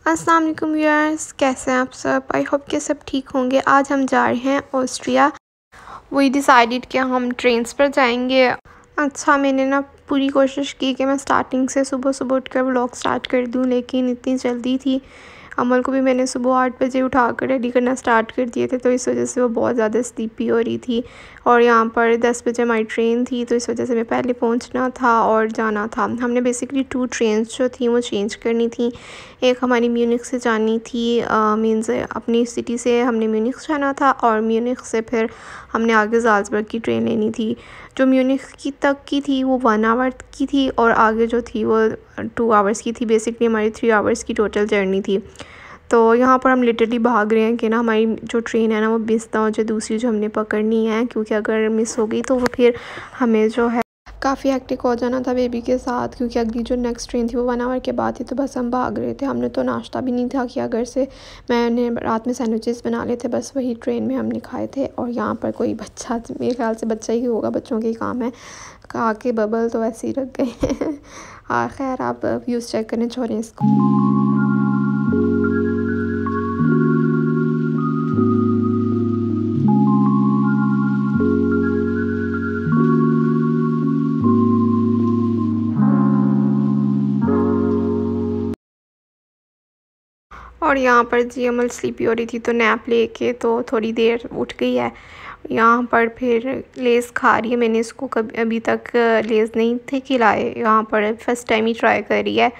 अस्सलाम वालेकुम व्यूअर्स, कैसे हैं आप सब। आई होप कि सब ठीक होंगे। आज हम जा रहे हैं ऑस्ट्रिया। वी डिसाइडेड कि हम ट्रेन्स पर जाएंगे। अच्छा, मैंने ना पूरी कोशिश की कि मैं स्टार्टिंग से सुबह सुबह उठकर व्लॉग स्टार्ट कर दूं, लेकिन इतनी जल्दी थी। अमल को भी मैंने सुबह 8 बजे उठा कर रेडी करना स्टार्ट कर दिए थे, तो इस वजह से वो बहुत ज़्यादा स्लीपी हो रही थी। और यहाँ पर 10 बजे हमारी ट्रेन थी, तो इस वजह से मैं पहले पहुँचना था और जाना था। हमने बेसिकली 2 ट्रेन्स जो थी वो चेंज करनी थी। एक हमारी म्यूनिख से जानी थी, मीन्स अपनी सिटी से हमने म्यूनिख जाना था, और म्यूनिख से फिर हमने आगे जाल्सबर्ग की ट्रेन लेनी थी। जो म्यूनिख की तक की थी वो 1 आवर की थी, और आगे जो थी वो 2 आवर्स की थी। बेसिकली हमारी 3 आवर्स की टोटल जर्नी थी। तो यहाँ पर हम लिटरली भाग रहे हैं कि ना हमारी जो ट्रेन है ना वो मिस ना हो जाए, दूसरी जो हमने पकड़नी है, क्योंकि अगर मिस हो गई तो वो फिर हमें जो है काफ़ी हेक्टिक हो जाना था बेबी के साथ, क्योंकि अगली जो नेक्स्ट ट्रेन थी वो 1 आवर के बाद थी। तो बस हम भाग रहे थे। हमने तो नाश्ता भी नहीं था किया घर से। मैंने रात में सैंडविचेस बना लिए थे, बस वही ट्रेन में हमने खाए थे। और यहाँ पर कोई बच्चा, मेरे ख्याल से बच्चा ही होगा, बच्चों के ही काम है, खा के बबल तो वैसे ही रख गए हैं। हाँ खैर, आप व्यूज़ चेक करने छोड़ें इसको। और यहाँ पर जी अमल स्लीपी हो रही थी, तो नैप लेके तो थोड़ी देर उठ गई है। यहाँ पर फिर लेज़ खा रही है। मैंने इसको कभी अभी तक लेज़ नहीं थे खिलाए, यहाँ पर फर्स्ट टाइम ही ट्राई कर रही है।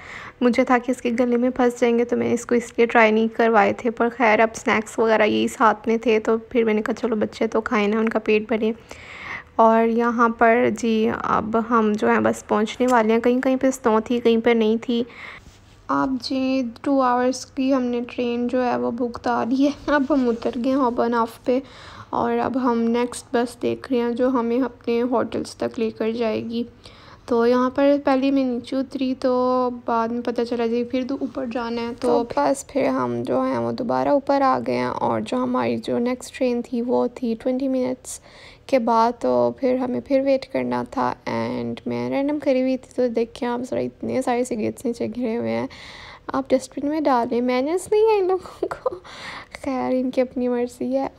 मुझे था कि इसके गले में फंस जाएंगे, तो मैंने इसको इसलिए ट्राई नहीं करवाए थे। पर खैर, अब स्नैक्स वगैरह यही साथ में थे, तो फिर मैंने कहा चलो बच्चे तो खाए ना, उनका पेट भरे। और यहाँ पर जी अब हम जो है बस पहुँचने वाले हैं। कहीं कहीं पे स्नो थी, कहीं पर नहीं थी। अब जी 2 आवर्स की हमने ट्रेन जो है वो बुक करा ली है। अब हम उतर गए हैं हॉबन ऑफ पे, और अब हम नेक्स्ट बस देख रहे हैं जो हमें अपने होटल्स तक लेकर जाएगी। तो यहाँ पर पहले मैं नीचे उतरी, तो बाद में पता चला जी फिर तो ऊपर जाना है। तो बस फिर हम जो हैं वो दोबारा ऊपर आ गए हैं, और जो हमारी जो नेक्स्ट ट्रेन थी वो थी 20 मिनट्स के बाद। तो फिर हमें फिर वेट करना था। एंड मैं रैंडम करी हुई थी, तो देखिए आप ज़रा, इतने सारे सिगरेट्स नीचे गिरे हुए हैं। आप डस्टबिन में डालें, मैनेज नहीं है इन लोगों को। खैर, इनकी अपनी मर्ज़ी है।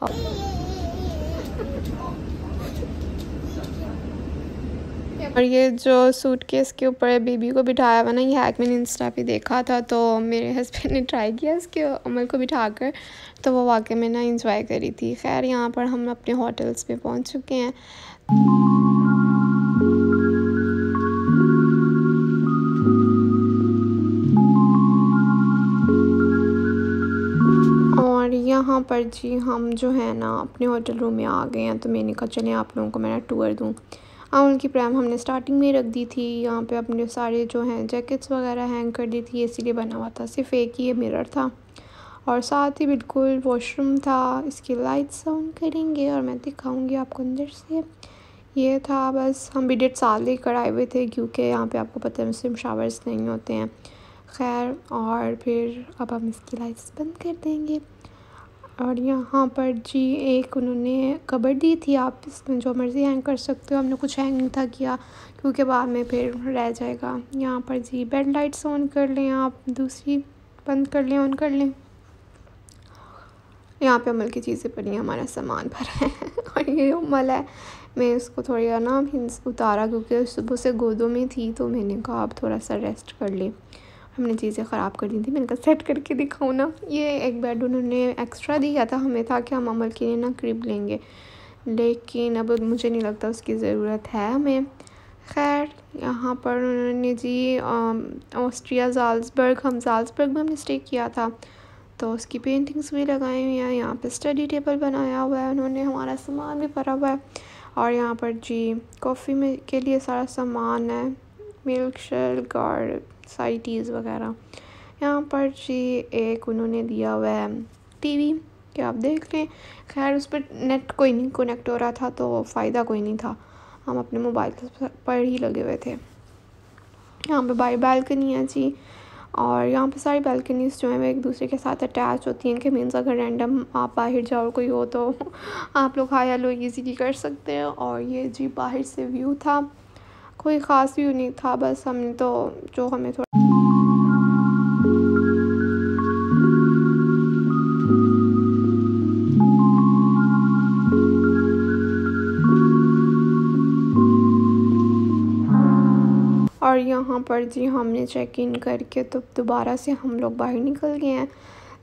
और ये जो सूटकेस के ऊपर बेबी को बिठाया हुआ ना, ये हैक मैंने इंस्टा पे देखा था, तो मेरे हस्बैंड ने ट्राई किया इसके अमल को बिठाकर, तो वो वाकई में ना इंजॉय करी थी। खैर, यहाँ पर हम अपने होटल्स पे पहुँच चुके हैं। और यहाँ पर जी हम जो है ना अपने होटल रूम में आ गए हैं। तो मैंने कहा चलें आप लोगों को मैं टूर दूँ। उनकी प्राइम हमने स्टार्टिंग में रख दी थी। यहाँ पे अपने सारे जो हैं जैकेट्स वगैरह हैंग कर दी थी, इसीलिए बना हुआ था। सिर्फ एक ही मिरर था, और साथ ही बिल्कुल वॉशरूम था। इसकी लाइट्स ऑन करेंगे और मैं दिखाऊंगी आपको अंदर से। ये था, बस हम भी 1.5 साल ही कराए हुए थे, क्योंकि यहाँ पे आपको पता है मुस्लिम शावर्स नहीं होते हैं। खैर, और फिर अब हम इसकी लाइट्स बंद कर देंगे। और यहाँ पर जी एक उन्होंने कबर्ड दी थी, आप इसमें जो मर्ज़ी हैंग कर सकते हो। हमने कुछ हैंग नहीं था किया, क्योंकि बाद में फिर रह जाएगा। यहाँ पर जी बेड लाइट्स ऑन कर लें, आप दूसरी बंद कर लें, ऑन कर लें। यहाँ पे अमल की चीज़ें पड़ी हैं, हमारा सामान भरा है। और ये अमल है, मैं इसको थोड़ा ना हिंस उतारा, क्योंकि सुबह से गोदों में थी, तो मैंने कहा अब थोड़ा सा रेस्ट कर ले। हमने चीज़ें ख़राब कर दी थी, मैंने कहा सेट करके दिखाऊँ ना। ये एक बेड उन्होंने एक्स्ट्रा दिया था हमें, था कि हम अमल के लिए ना क्रिब लेंगे, लेकिन अब मुझे नहीं लगता उसकी ज़रूरत है हमें। खैर, यहाँ पर उन्होंने जी ऑस्ट्रिया जाल्सबर्ग, हम जाल्सबर्ग में हमने स्टे किया था, तो उसकी पेंटिंग्स भी लगाई हुई हैं। यहाँ पे स्टडी टेबल बनाया हुआ है उन्होंने, हमारा सामान भी भरा हुआ है। और यहाँ पर जी कॉफ़ी में के लिए सारा सामान है, मिल्क शेक और सारी टीज़ वगैरह। यहाँ पर जी एक उन्होंने दिया हुआ है टीवी कि आप देख लें। खैर, उस पर नेट कोई नहीं कनेक्ट हो रहा था, तो फ़ायदा कोई नहीं था, हम अपने मोबाइल पर ही लगे हुए थे। यहाँ पे बाहर बालकनी है जी, और यहाँ पे सारी बालकनीज़ जो हैं वो एक दूसरे के साथ अटैच होती हैं, कि मीन्स अगर रैंडम आप बाहर जाओ कोई हो तो आप लोग हाई हेलो ईज़िली कर सकते हैं। और ये जी बाहर से व्यू था, कोई ख़ास व्यू नहीं था, बस हमने तो जो हमें थोड़ा और यहाँ पर जी हमने चेक इन करके तो दोबारा से हम लोग बाहर निकल गए हैं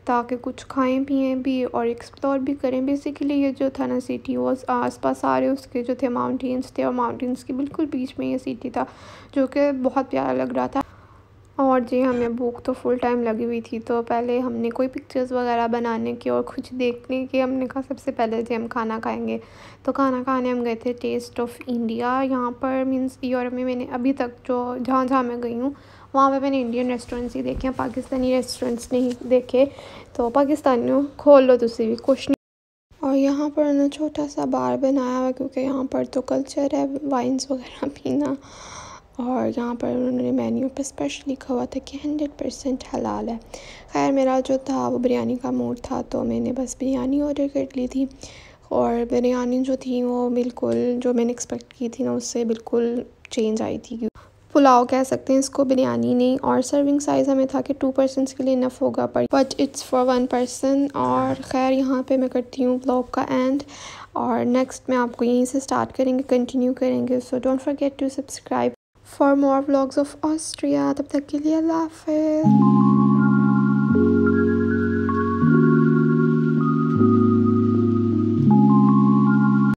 ताकि कुछ खाएं पिएं भी और एक्सप्लोर भी करें। बेसिकली ये जो था ना सिटी वो आसपास सारे उसके जो थे माउंटेन्स थे और माउंटेन्स के बिल्कुल बीच में ये सिटी था जो कि बहुत प्यारा लग रहा था। और जी हमें भूख तो फुल टाइम लगी हुई थी, तो पहले हमने कोई पिक्चर्स वगैरह बनाने की और कुछ देखने की हमने कहा सबसे पहले जी हम खाना खाएंगे। तो खाना खाने हम गए थे टेस्ट ऑफ इंडिया। यहाँ पर मींस यूरोप में मैंने अभी तक जो जहाँ जहाँ मैं गई हूँ वहाँ पे मैंने इंडियन रेस्टोरेंट्स ही देखे हैं, पाकिस्तानी रेस्टोरेंट्स नहीं देखे। तो पाकिस्तानियों खोल लो तुसी भी कुछ नहीं। और यहाँ पर ना छोटा सा बार बनाया हुआ क्योंकि यहाँ पर तो कल्चर है वाइन्स वगैरह पीना। और यहाँ पर उन्होंने मेन्यू पे स्पेशल लिखा हुआ था कि 100% हलाल है। खैर मेरा जो था वो बिरयानी का मूड था तो मैंने बस बिरयानी ऑर्डर कर ली थी। और बिरयानी जो थी वो बिल्कुल जो मैंने एक्सपेक्ट की थी ना उससे बिल्कुल चेंज आई थी। पुलाव कह सकते हैं इसको, बिरयानी नहीं। और सर्विंग साइज़ हमें था कि 2 पर्सनस के लिए इनफ होगा बट इट्स फॉर 1 पर्सन। और ख़ैर यहाँ पे मैं करती हूँ व्लॉग का एंड और नेक्स्ट मैं आपको यहीं से स्टार्ट करेंगे कंटिन्यू करेंगे। So don't forget to subscribe for more vlogs of Austria. तब तक के लिए अल्लाह हाफ़िज़।